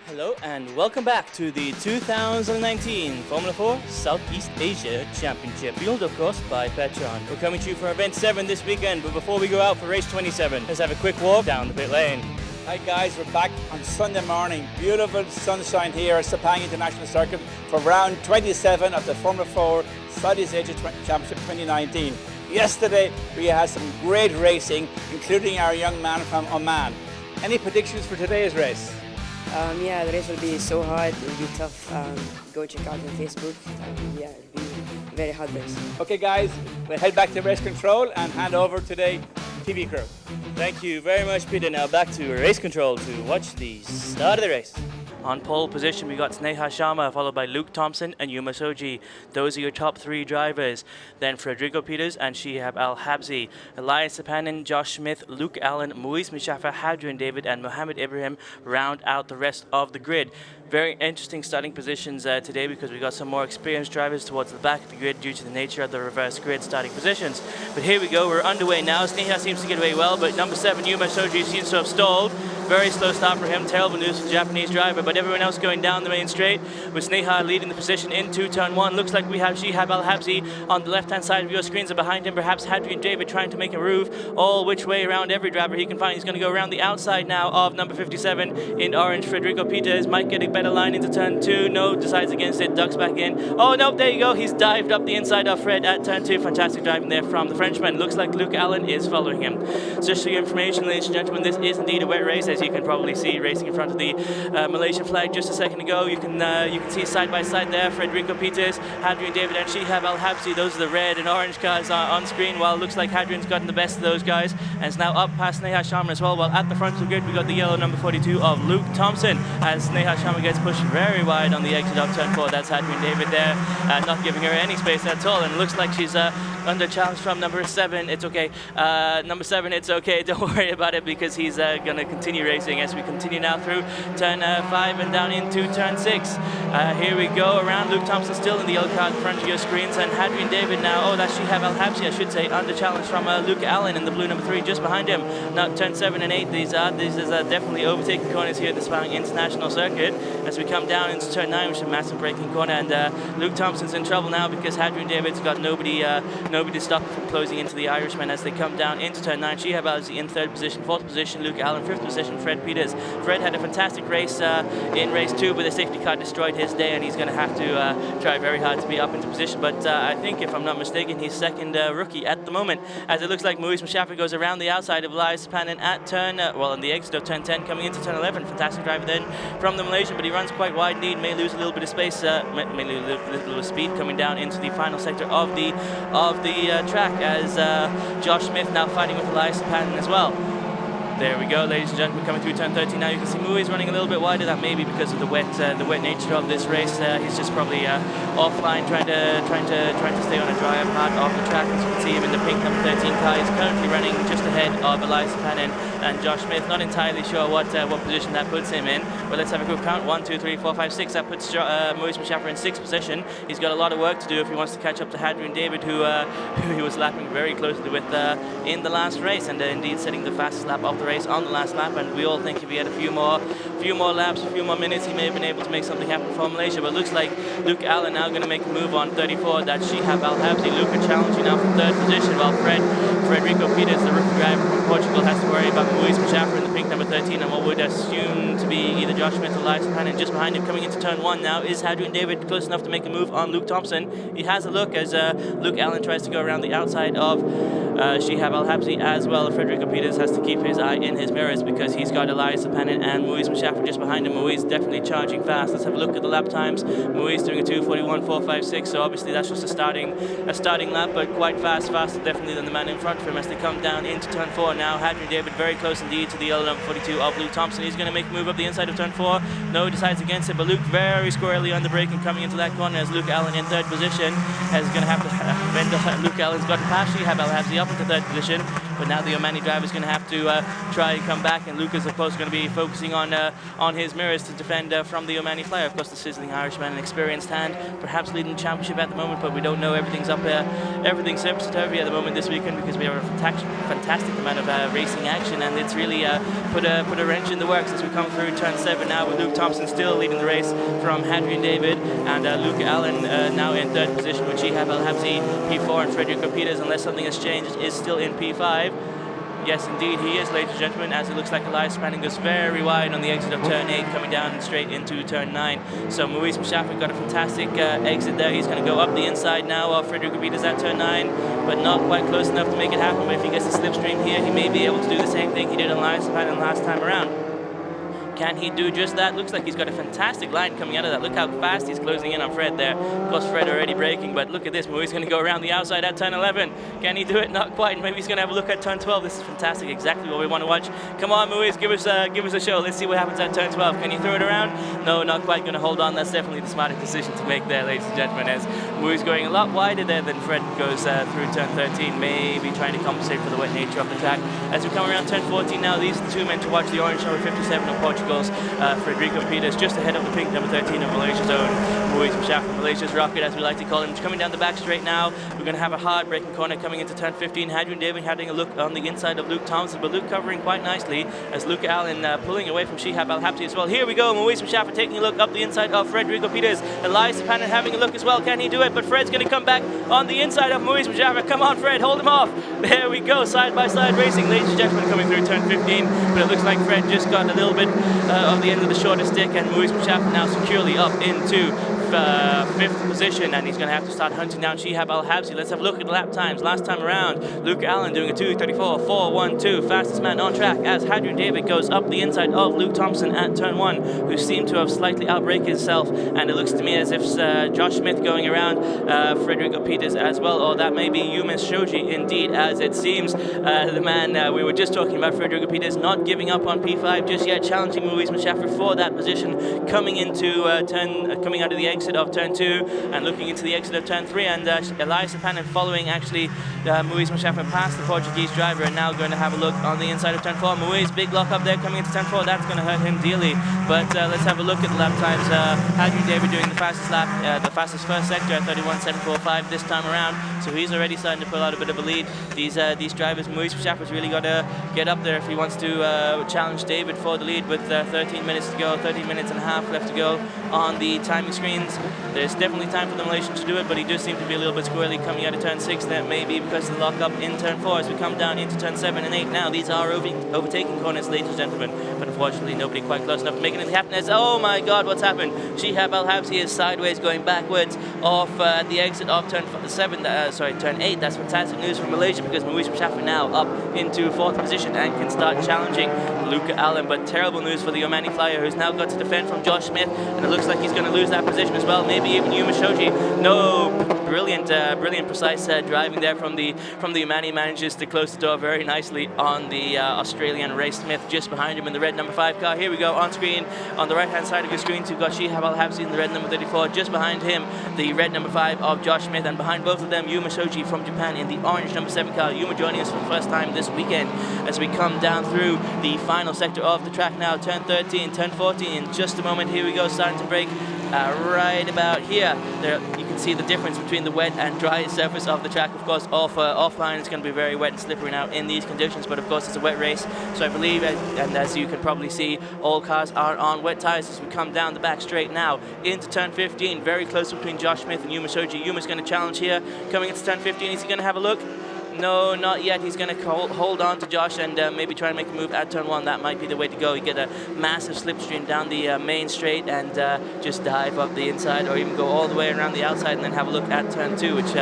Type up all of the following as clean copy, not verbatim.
Hello and welcome back to the 2019 Formula 4 Southeast Asia Championship, fueled of course by Petron. We're coming to you for event 7 this weekend, but before we go out for race 27, let's have a quick walk down the pit lane. Hi guys, we're back on Sunday morning. Beautiful sunshine here at Sepang International Circuit for round 27 of the Formula 4 Southeast Asia Championship 2019. Yesterday we had some great racing, including our young man from Oman. Any predictions for today's race? Yeah, the race will be so hard, it will be tough. Go check out on Facebook. Yeah, it'll be a very hard race. Okay guys, we'll head back to race control and hand over to the TV crew. Thank you very much, Peter. Now back to race control to watch the start of the race. On pole position, we got Sneha Sharma, followed by Luke Thompson and Yuma Soji. Those are your top 3 drivers. Then Frederico Peters and Shihab Al-Habsi. Elias Sapanen, Josh Smith, Luke Allen, Muiz Mustafa, Hadrian David, and Mohammed Ibrahim round out the rest of the grid. Very interesting starting positions today because we got some more experienced drivers towards the back of the grid due to the nature of the reverse grid starting positions. But here we go, we're underway now. Sneha seems to get away well, but number 7, Yuma Soji, seems to have stalled. Very slow start for him, terrible news for the Japanese driver, but everyone else going down the main straight with Sneha leading the position into turn 1. Looks like we have Shihab Al-Habsi on the left-hand side of your screens, and behind him perhaps Hadrian David trying to make a move all which way around every driver he can find. He's going to go around the outside now of number 57 in orange. Frederico Peters might get a better line into turn 2. No, decides against it, ducks back in. Oh no, there you go, he's dived up the inside of Fred at turn 2. Fantastic driving there from the Frenchman. Looks like Luke Allen is following him. Just for your information, ladies and gentlemen, this is indeed a wet race, as you can probably see racing in front of the Malaysian flag just a second ago. You can see side by side there Frederico Peters, Hadrian David and Shihab Al-Habsi. Those are the red and orange cars on screen, while it looks like Hadrian's gotten the best of those guys and is now up past Sneha Sharma as well. While at the front of the grid we got the yellow number 42 of Luke Thompson as Sneha Sharma gets pushed very wide on the exit of turn 4. That's Hadrian David there, not giving her any space at all, and it looks like she's under challenge from number 7. It's okay. Number 7, it's okay. Don't worry about it because he's going to continue racing as we continue now through turn 5 and down into turn 6. Here we go around. Luke Thompson still in the yellow car in front of your screens, and Hadrian David now, oh, that's Shihab Al-Habsi, I should say, under challenge from Luke Allen in the blue number 3 just behind him. Now turn 7 and 8, these are definitely overtaking corners here at the Sepang International Circuit as we come down into turn 9, which is a massive braking corner, and Luke Thompson's in trouble now because Hadrian David's got nobody to stop him from closing into the Irishman as they come down into turn 9. Shihab Al-Habsi in 3rd position, 4th position Luke Allen, 5th position Fred Peters. Fred had a fantastic race in race 2, but the safety car destroyed his day, and he's going to have to try very hard to be up into position. But I think, if I'm not mistaken, he's 2nd rookie at the moment, as it looks like Muiz Mustafa goes around the outside of Elias Sapanen at turn, on the exit of turn 10, coming into turn 11. Fantastic driver then from the Malaysian, but he runs quite wide indeed, may lose a little bit of space, may lose a little bit of speed coming down into the final sector of the track as Josh Smith now fighting with Elias Sapanen as well. There we go, ladies and gentlemen, coming through turn 13 now. You can see Muiz running a little bit wider. That may be because of the wet nature of this race. He's just probably offline, trying to stay on a drier part of the track. As you can see him in the pink number 13 car. He's currently running just ahead of Elias Sapanen and Josh Smith. Not entirely sure what position that puts him in, but let's have a quick count. 1, 2, 3, 4, 5, 6. That puts Muiz Mustafa in 6th position. He's got a lot of work to do if he wants to catch up to Hadrian David, who he was lapping very closely with in the last race, and indeed setting the fastest lap of the race on the last lap. And we all think if he had a few more laps, a few more minutes, he may have been able to make something happen for Malaysia. But looks like Luke Allen now going to make a move on 34. That's Shihab Al-Habsi. Luke challenging now from 3rd position, while Frederico Peters, the rookie driver from Portugal, has to worry about Muiz Mustafa in the pink number 13 and what would assume to be either Josh Smith or Elias Sapanen. Just behind him, coming into turn 1 now, is Hadrian David, close enough to make a move on Luke Thompson. He has a look as Luke Allen tries to go around the outside of Shihab Al-Habsi as well. Frederico Peters has to keep his eye in his mirrors because he's got Elias Sapanen and Muiz Mustafa just behind him. Muiz definitely charging fast. Let's have a look at the lap times. Muiz doing a 2:41.456, so obviously that's just a starting lap, but quite faster definitely than the man in front of him as they come down into turn 4 now. Hadrian David very close indeed to the yellow number 42 of Luke Thompson. He's going to make a move up the inside of turn 4. No, he decides against it, but Luke very squarely on the brake and coming into that corner as Luke Allen in 3rd position is going to have to Luke Allen's got to pass Shihab Al-Habsi up into 3rd position. but now the Omani driver is going to have to try and come back, and Luke is of course going to be focusing on his mirrors to defend from the Omani flyer. Of course, the sizzling Irishman, an experienced hand, perhaps leading the championship at the moment, but we don't know. Everything's up there, everything's topsy-turvy at the moment this weekend, because we have a fantastic amount of racing action, and it's really put a wrench in the works as we come through turn 7 now, with Luke Thompson still leading the race from Hadrian David, and Luke Allen now in 3rd position with Shihab Al-Habsi, P4, and Frederico Peters, unless something has changed, is still in P5. Yes, indeed, he is, ladies and gentlemen, as it looks like Elias Spanning goes very wide on the exit of turn 8, coming down straight into turn 9. So Maurice Mshafa got a fantastic exit there. He's going to go up the inside now of Frederico Peters at turn 9, but not quite close enough to make it happen. But if he gets the slipstream here, he may be able to do the same thing he did on Elias Spanning last time around. Can he do just that? Looks like he's got a fantastic line coming out of that. Look how fast he's closing in on Fred there. Of course, Fred already braking, but look at this. He's going to go around the outside at turn 11. Can he do it? Not quite. Maybe he's going to have a look at turn 12. This is fantastic. Exactly what we want to watch. Come on, Muiz, give us a show. Let's see what happens at turn 12. Can you throw it around? No, not quite going to hold on. That's definitely the smartest decision to make there, ladies and gentlemen, as Muiz going a lot wider there than Fred goes through turn 13, maybe trying to compensate for the wet nature of the track. As we come around turn 14 now, these are the two men to watch. The orange number 57 of Portugal's Frederico Peters, just ahead of the pink number 13 of Malaysia's own Muiz Mshafa, Malaysia's rocket, as we like to call him. Coming down the back straight now, we're going to have a hard braking corner coming into turn 15. Hadrian David having a look on the inside of Luke Thompson, but Luke covering quite nicely as Luke Allen pulling away from Shihab Al-Habsi as well. Here we go, Muiz Mshafa taking a look up the inside of Frederico Peters. Elias Sapanen having a look as well. Can he do it? But Fred's going to come back on the inside of Muiz Mshafa. Come on, Fred, hold him off. There we go, side by side racing, ladies and gentlemen, coming through turn 15. But it looks like Fred just got a little bit of the end of the shorter stick, and Muiz Mshafa now securely up into 5th position, and he's going to have to start hunting down Shihab Al-Habsi. Let's have a look at the lap times. Last time around, Luke Allen doing a 2:34.412, fastest man on track, as Hadrian David goes up the inside of Luke Thompson at turn 1, who seemed to have slightly outbraked himself, and it looks to me as if Josh Smith going around Frederico Peters as well, or that may be Yumis Shoji, indeed, as it seems the man we were just talking about, Frederico Peters, not giving up on P5 just yet, challenging Muiz Mshafa for that position, coming into coming out of the exit of turn 2 and looking into the exit of turn 3, and Elias Sapanen following actually Muiz Mshafa past the Portuguese driver, and now going to have a look on the inside of turn 4. Muiz, big lock up there coming into turn 4, that's going to hurt him dearly, but let's have a look at the lap times. Hadrian David doing the fastest lap, the fastest first sector at 31.745 this time around, so he's already starting to pull out a bit of a lead. These drivers, Muiz Mshafa's really got to get up there if he wants to challenge David for the lead, with 13 minutes to go, 13 minutes and a half left to go on the timing screens. There's definitely time for the Malaysian to do it, but he does seem to be a little bit squirrely coming out of turn 6. That may be because of the lock up in turn 4 as we come down into turn 7 and 8 now. These are overtaking corners, ladies and gentlemen, but unfortunately nobody quite close enough to make anything happen. As, oh my god, what's happened? Shihab Al-Habsi is sideways going backwards off the exit of turn 8. That's fantastic news for Malaysia, because Muiz Mshafa now up into 4th position and can start challenging Luca Allen, but terrible news for the Omani flyer, who's now got to defend from Josh Smith, and it looks like he's going to lose that position as well. Maybe even Yuma Shoji. No, brilliant, precise driving there from the Omani. Manages to close the door very nicely on the Australian Ray Smith just behind him in the red number 5 car. Here we go on screen, on the right hand side of your screen, you've got Shihab Al-Habsi in the red number 34. Just behind him, the red number 5 of Josh Smith, and behind both of them, Yuma Shoji from Japan in the orange number 7 car. Yuma joining us for the first time this weekend as we come down through the final sector of the track now. Turn 13, turn 14 in just a moment. Here we go, starting to break right about here. There you can see the difference between the wet and dry surface of the track. Of course, offline it's going to be very wet and slippery now in these conditions, but of course it's a wet race, so I believe, and as you can probably see, all cars are on wet tires as we come down the back straight now into turn 15. Very close between Josh Smith and Yuma Shoji. Yuma's going to challenge here coming into turn 15. Is he going to have a look? No, not yet. He's going to hold on to Josh and maybe try and make a move at turn 1. That might be the way to go. You get a massive slipstream down the main straight and just dive up the inside, or even go all the way around the outside and then have a look at turn 2, which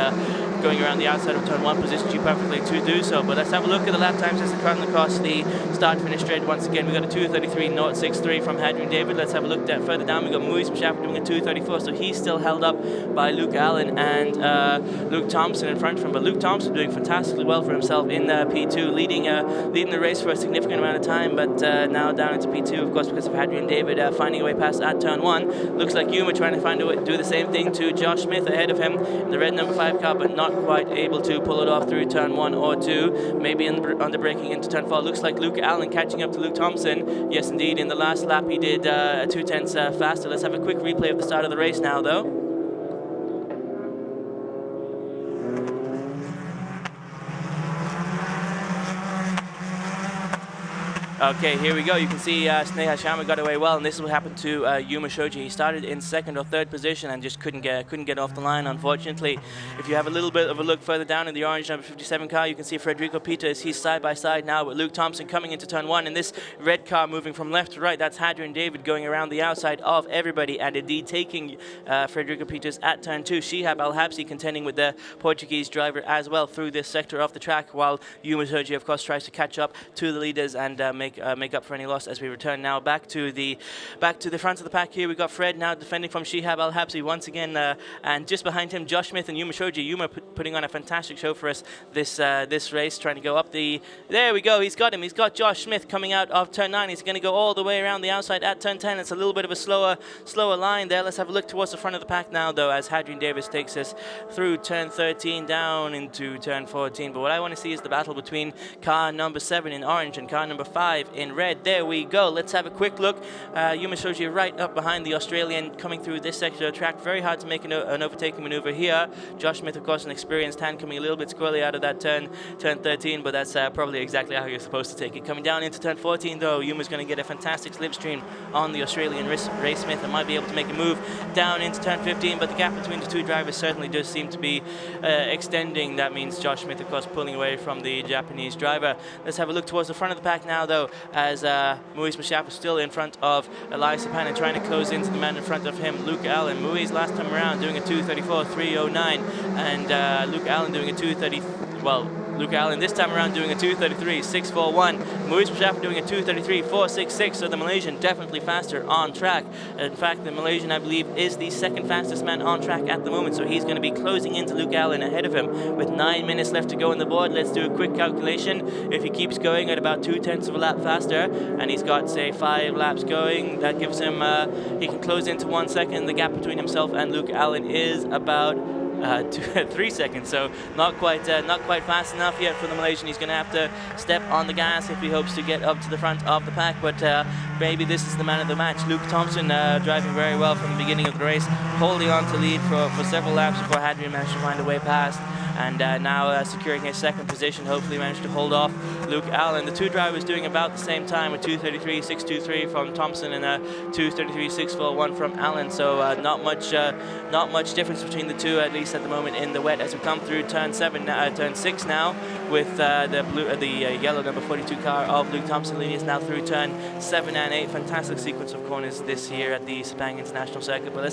going around the outside of turn 1 positions you perfectly to do so. But let's have a look at the lap times as they run across the start-finish straight. Once again, we got a 2:33.063 from Hadrian David. Let's have a look at further down. We got Muiz Mshafa doing a 2:34, so he's still held up by Luke Allen and Luke Thompson in front of him. But Luke Thompson doing fantastically well for himself in P2, leading the race for a significant amount of time. But now down into P2, of course, because of Hadrian David finding a way past at turn 1. Looks like Yuma trying to find a way to do the same thing to Josh Smith ahead of him in the red number 5 car, but not not quite able to pull it off through turn 1 or 2. Maybe under braking into turn 4. Looks like Luke Allen catching up to Luke Thompson. Yes, indeed. In the last lap, he did 2/10 faster. Let's have a quick replay of the start of the race now, though. Okay, here we go. You can see Sneha Sharma got away well, and this is what happened to Yuma Shoji. He started in 2nd or 3rd position and just couldn't get off the line, unfortunately. If you have a little bit of a look further down in the orange number 57 car, you can see Federico Peters. He's side by side now with Luke Thompson coming into turn 1, and this red car moving from left to right. That's Hadrian David going around the outside of everybody, and indeed taking Federico Peters at turn 2. Shihab Al-Habsi contending with the Portuguese driver as well through this sector of the track, while Yuma Shoji, of course, tries to catch up to the leaders and make up for any loss as we return now back to the front of the pack. Here we got Fred now defending from Shihab Al-Habsi once again, and just behind him Josh Smith and Yuma Shoji. Yuma putting on a fantastic show for us this race, trying to go up the. There we go. He's got him. He's got Josh Smith coming out of turn 9. He's going to go all the way around the outside at turn 10. It's a little bit of a slower line there. Let's have a look towards the front of the pack now, though, as Hadrian Davis takes us through turn 13 down into turn 14. But what I want to see is the battle between car number 7 in orange and car number 5 in red. There we go. Let's have a quick look. Yuma Shoji right up behind the Australian coming through this section of the track. Very hard to make an overtaking maneuver here. Josh Smith, of course, an experienced hand, coming a little bit squirrely out of that turn 13, but that's probably exactly how you're supposed to take it. Coming down into turn 14, though, Yuma's going to get a fantastic slipstream on the Australian Ray Smith and might be able to make a move down into turn 15, but the gap between the two drivers certainly does seem to be extending. That means Josh Smith, of course, pulling away from the Japanese driver. Let's have a look towards the front of the pack now, though, as Muiz Mashaf is still in front of Elias Sapana, trying to close into the man in front of him, Luke Allen. Muiz last time around doing a 2:34.309, and Luke Allen doing a 2:30. Well, Luke Allen this time around doing a 2:33.641. Muiz Mashaf doing a 2:33.466. So the Malaysian definitely faster on track. In fact, the Malaysian, I believe, is the 2nd fastest man on track at the moment. So he's going to be closing into Luke Allen ahead of him with 9 minutes left to go on the board. Let's do a quick calculation. If he keeps going at about 2/10 of a lap faster, and he's got, say, 5 laps going, that gives him he can close into 1 second. The gap between himself and Luke Allen is about 3 seconds, so not quite fast enough yet for the Malaysian. He's going to have to step on the gas if he hopes to get up to the front of the pack, but maybe this is the man of the match. Luke Thompson driving very well from the beginning of the race, holding on to lead for several laps before Hadrian managed to find a way past, and now securing his 2nd position, hopefully managed to hold off Luke Allen. The two drivers doing about the same time, a 2:33.623 from Thompson and a 2:33.641 from Allen, so not much difference between the two, at least at the moment in the wet, as we come through turn 6 now, with the yellow number 42 car of Luke Thompson leading us now through turn 7 and 8. Fantastic sequence of corners this year at the Sepang International Circuit. But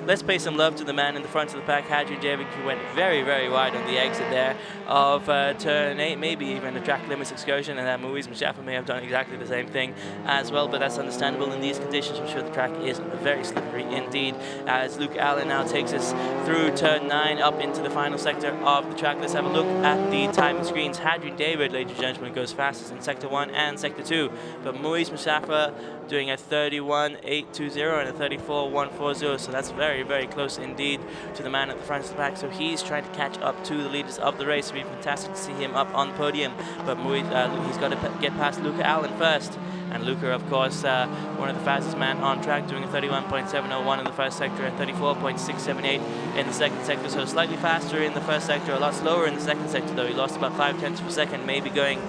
let's pay some love to the man in the front of the pack, Hadrian David, who went very, very wide on the exit there of turn 8, maybe even a track limits excursion, and Muiz Mashaf may have done exactly the same thing as well, but that's understandable in these conditions. I'm sure the track is very slippery indeed, as Luke Allen now takes us through turn 9 up into the final sector of the track. Let's have a look at the timing screens. Hadrian David, ladies and gentlemen, goes fastest in sector 1 and sector 2, but Muiz Mashaf doing a 31.820 and a 34.140, so that's very, very close indeed to the man at the front of the pack. So he's trying to catch up to the leaders of the race. It'd be fantastic to see him up on the podium, but he's got to get past Luca Allen first. And Luca, of course, one of the fastest men on track, doing a 31.701 in the first sector, a 34.678 in the second sector. So slightly faster in the first sector, a lot slower in the second sector, though. He lost about 0.5 of a second, maybe going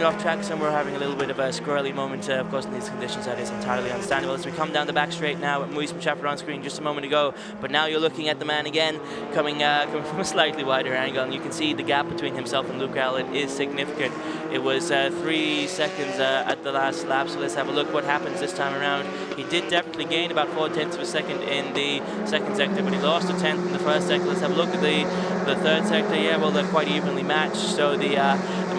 off track somewhere, having a little bit of a squirrely moment. Of course, in these conditions, that is entirely understandable. As we come down the back straight now, with Muiz Mashaf on screen just a moment ago, but now you're looking at the man again, coming from a slightly wider angle, and you can see the gap between himself and Luke Allen is significant. It was 3 seconds at the last lap, so let's have a look what happens this time around. He did definitely gain about 0.4 of a second in the second sector, but he lost a 10th in the first sector. Let's have a look at the third sector. Yeah, well, they're quite evenly matched, so the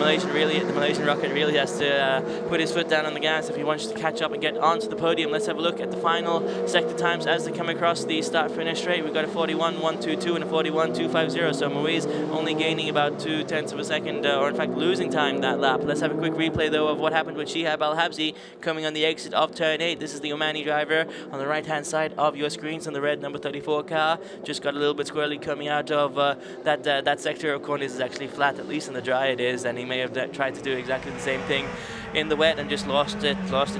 Malaysian rocket really has to put his foot down on the gas if he wants to catch up and get onto the podium. Let's have a look at the final sector times as they come across the start-finish straight. We've got a 41.122 and a 41.250, so Moise only gaining about 0.2 of a second, or in fact losing time that lap. Let's have a quick replay though of what happened with Shihab Al-Habsi coming on the exit of turn 8. This is the Omani driver on the right-hand side of your screens on the red number 34 car. Just got a little bit squirrely coming out of that sector. Of course, this is actually flat, at least in the dry it is, and he may have tried to do exactly the same thing in the wet and just lost it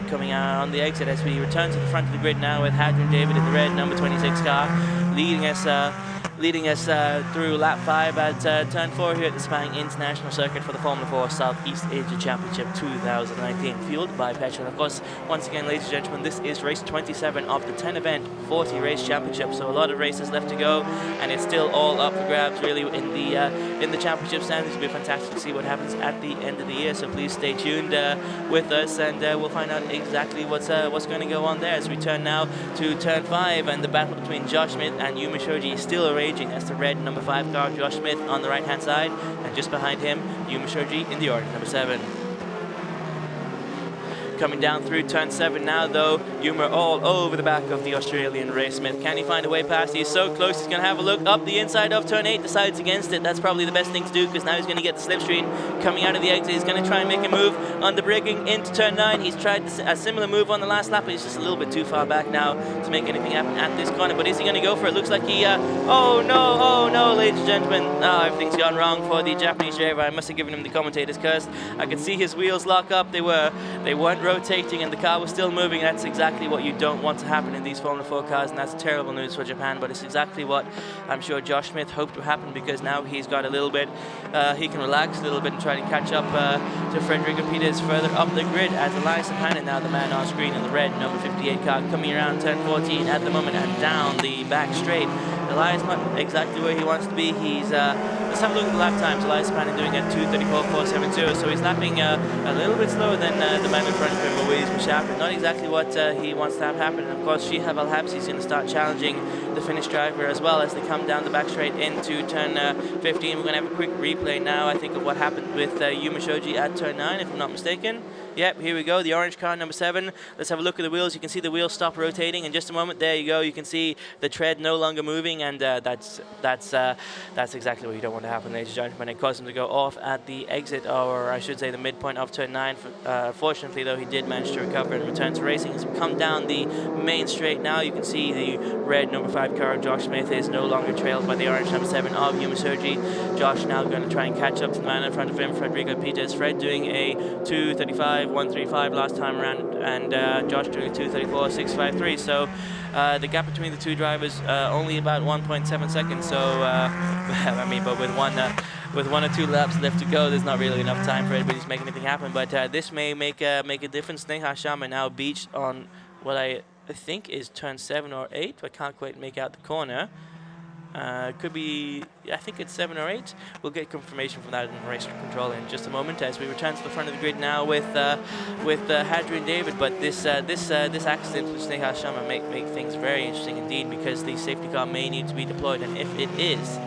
coming out on the exit. As we return to the front of the grid now with Hadrian David in the red number 26 car leading us through lap 5 at turn 4 here at the Sepang International Circuit for the Formula 4 Southeast Asia Championship 2019, fueled by petrol. Of course, once again, ladies and gentlemen, this is race 27 of the 10-event 40 race championship, so a lot of races left to go, and it's still all up for grabs really in the championship standings. It'll be fantastic to see what happens at the end of the year, so please stay tuned with us, and we'll find out exactly what's going to go on there as we turn now to turn 5, and the battle between Josh Smith and Yuma Shoji is still raging. That's the red number 5 car, Josh Smith on the right hand side, and just behind him Yuma Shoji in the orange number 7. Coming down through turn 7 now though, Yuma all over the back of the Australian Ray Smith. Can he find a way past? He's so close. He's going to have a look up the inside of turn 8, decides against it. That's probably the best thing to do, because now he's going to get the slipstream coming out of the exit. He's going to try and make a move on the braking into turn 9. He's tried a similar move on the last lap, but he's just a little bit too far back now to make anything happen at this corner. But is he going to go for it? Looks like he oh no, ladies and gentlemen, everything's gone wrong for the Japanese driver. I must have given him the commentator's curse. I could see his wheels lock up. They weren't rotating and the car was still moving. That's exactly what you don't want to happen in these Formula 4 cars, and that's terrible news for Japan, but it's exactly what I'm sure Josh Smith hoped would happen, because now he's got a little bit, he can relax a little bit and try to catch up to Frederico Peters further up the grid, as Elias Sampanen, now the man on screen in the red number 58 car, coming around turn 14 at the moment and down the back straight. Elias not exactly where he wants to be. He's let's have a look at the lap times. Elias Sampanen doing a 2:34.472, so he's lapping a little bit slower than the man in front of him, Louise Machapin. Not exactly what he wants to have happen. And of course, Shihab Al-Habsi is going to start challenging the Finnish driver as well as they come down the back straight into turn 15. We're going to have a quick replay now, I think, of what happened with Yuma Shoji at turn 9, if I'm not mistaken. Yep, here we go, the orange car, number 7. Let's have a look at the wheels. You can see the wheels stop rotating in just a moment. There you go. You can see the tread no longer moving, and that's exactly what you don't want to happen, ladies and gentlemen. It caused him to go off at the exit, or I should say the midpoint of turn 9. Fortunately, though, he did manage to recover and return to racing. As we come down the main straight now, you can see the red number 5 car of Josh Smith is no longer trailed by the orange number 7 of Yuma Shoji. Josh now going to try and catch up to the man in front of him, Frederico Peters. Fred doing a 2:35.135 last time around, and Josh doing a 2:34.653. So the gap between the two drivers only about 1.7 seconds. So I mean, but with one or two laps left to go, there's not really enough time for anybody to make anything happen. But this may make a difference. Sneha Sharma now beached on what I think is turn 7 or 8. I can't quite make out the corner. Could be, I think it's 7 or 8. We'll get confirmation from that in race control in just a moment as we return to the front of the grid now with Hadrian David. But this accident with Sneha Sharma make things very interesting indeed, because the safety car may need to be deployed, and if it is,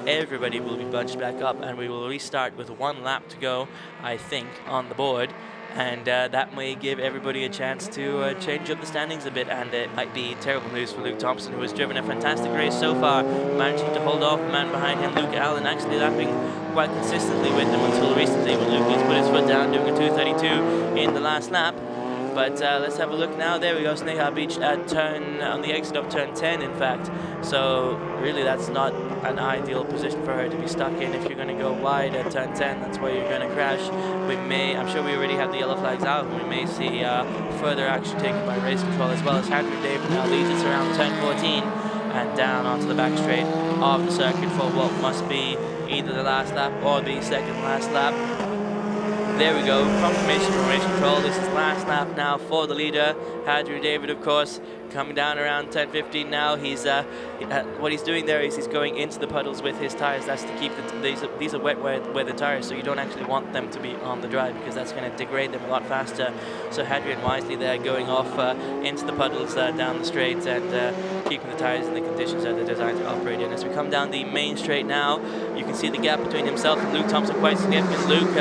everybody will be bunched back up, and we will restart with 1 lap to go, I think, on the board. And that may give everybody a chance to change up the standings a bit, and it might be terrible news for Luke Thompson, who has driven a fantastic race so far, managing to hold off the man behind him, Luke Allen, actually lapping quite consistently with him until recently when Luke has put his foot down, doing a 2:32 in the last lap. But let's have a look now. There we go, Sneha beached at on the exit of turn 10, in fact. So really, that's not an ideal position for her to be stuck in. If you're going to go wide at turn 10, that's where you're going to crash. I'm sure we already have the yellow flags out, and we may see further action taken by race control, as well as Hadrian David now leads us around turn 14 and down onto the back straight of the circuit for what must be either the last lap or the second last lap. There we go, confirmation from race control. This is last lap now for the leader, Hadrian David, of course, coming down around 10:15 now. He's what he's doing there is he's going into the puddles with his tires. That's to keep these are wet weather tires, so you don't actually want them to be on the dry, because that's going to degrade them a lot faster. So Hadrian wisely there going off into the puddles down the straight, and keeping the tyres in the conditions that they're designed to operate in. As we come down the main straight now, you can see the gap between himself and Luke Thompson quite significant. Luke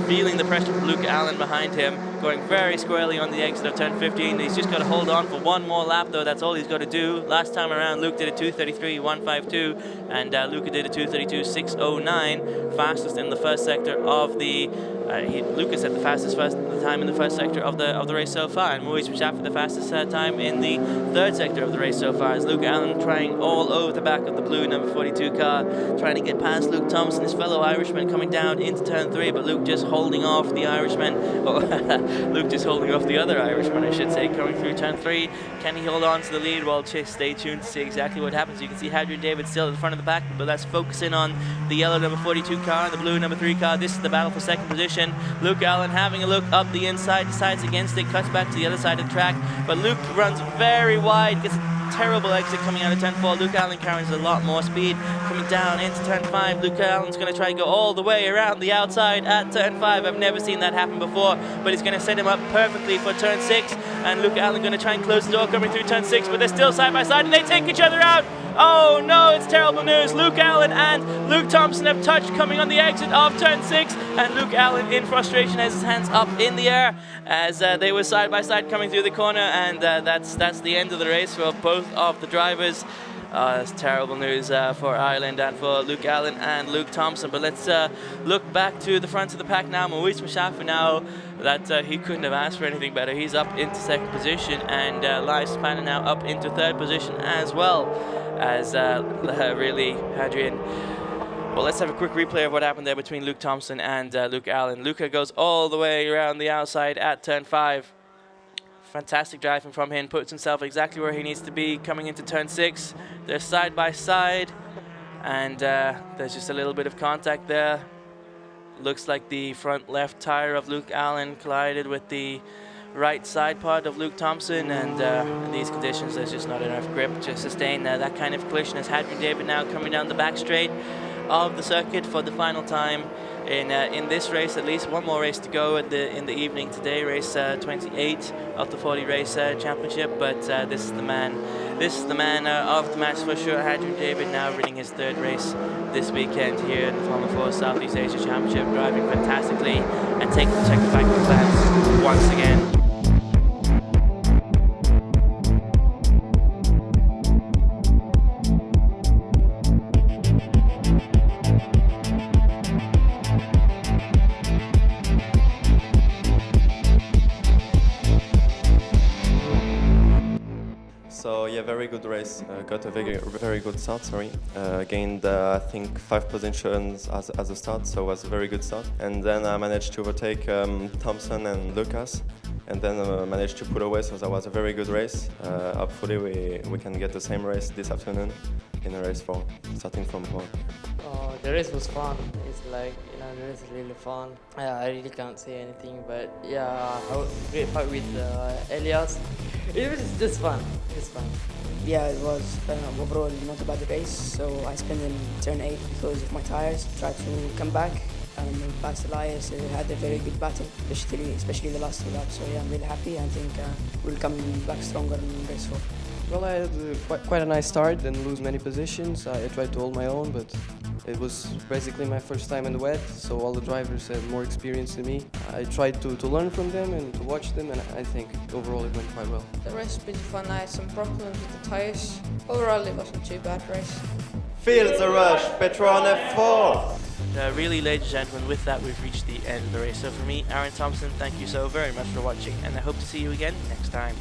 feeling the pressure from Luke Allen behind him, going very squarely on the exit of turn 15. He's just got to hold on for one more lap though, that's all he's got to do. Last time around Luke did a 2:33.152 and Luca did a 2:32.609, fastest in the first sector of the Lucas had the fastest time in the first sector of the race so far, and Maurice Verstappen the fastest time in the third sector of the race so far, as Luke Allen trying all over the back of the blue number 42 car, trying to get past Luke Thompson, his fellow Irishman, coming down into turn 3, but Luke just holding off the Irishman, or Luke just holding off the other Irishman, I should say, coming through turn 3. Can he hold on to the lead? Well, just stay tuned to see exactly what happens. You can see Hadrian David still at the front of the pack, but let's focus in on the yellow number 42 car and the blue number 3 car. This is the battle for second position. Luke Allen having a look up the inside, decides against it, cuts back to the other side of the track, but Luke runs very wide, gets a terrible exit coming out of turn 4. Luke Allen carries a lot more speed coming down into turn 5. Luke Allen's going to try and go all the way around the outside at turn 5. I've never seen that happen before, but he's going to set him up perfectly for turn 6, and Luke Allen going to try and close the door coming through turn 6, but they're still side by side and they take each other out. Oh no, it's terrible news. Luke Allen and Luke Thompson have touched coming on the exit of turn 6, and Luke Allen in frustration has his hands up in the air as they were side by side coming through the corner, and that's the end of the race for both of the drivers. It's terrible news for Ireland and for Luke Allen and Luke Thompson. But let's look back to the front of the pack now. Maurice Verstappen now, that he couldn't have asked for anything better. He's up into second position, and Lars Spanner now up into third position as well, as really Hadrian. Well, let's have a quick replay of what happened there between Luke Thompson and Luke Allen. Luca goes all the way around the outside at turn 5. Fantastic driving from him, puts himself exactly where he needs to be coming into turn 6. They're side by side, and there's just a little bit of contact there. Looks like the front left tire of Luke Allen collided with the right side part of Luke Thompson, and in these conditions there's just not enough grip to sustain that kind of collision, as Hadrian David now coming down the back straight of the circuit for the final time in this race. At least one more race to go in the evening today, race 28 of the 40 race championship, but this is the man of the match for sure. Hadrian David now winning his third race this weekend here in the Formula 4 Southeast Asia Championship, driving fantastically and taking the Czechoslovakian fans once again. So yeah, very good race. Got a very good start. Sorry, gained I think 5 positions as a start, so it was a very good start. And then I managed to overtake Thompson and Lucas, and then managed to pull away. So that was a very good race. Hopefully we can get the same race this afternoon in race 4, starting from pole. The race was fun. It's like, the race is really fun. I really can't say anything, but yeah, great fight with Elias. It was just fun. It's fun. Yeah, it was overall not a bad race. So I spent in turn 8 because of my tires. Tried to come back and past Elias. Had a very good battle, especially the last 2 laps. So yeah, I'm really happy. I think we'll come back stronger in race 4. Well, I had quite a nice start, didn't lose many positions. I tried to hold my own, but it was basically my first time in the wet, so all the drivers had more experience than me. I tried to learn from them and to watch them, and I think overall it went quite well. The race was pretty fun. I had some problems with the tyres. Overall, it wasn't too bad race. Feel the rush, Petron F4! Really, ladies and gentlemen, with that we've reached the end of the race. So for me, Aaron Thompson, thank you so very much for watching, and I hope to see you again next time.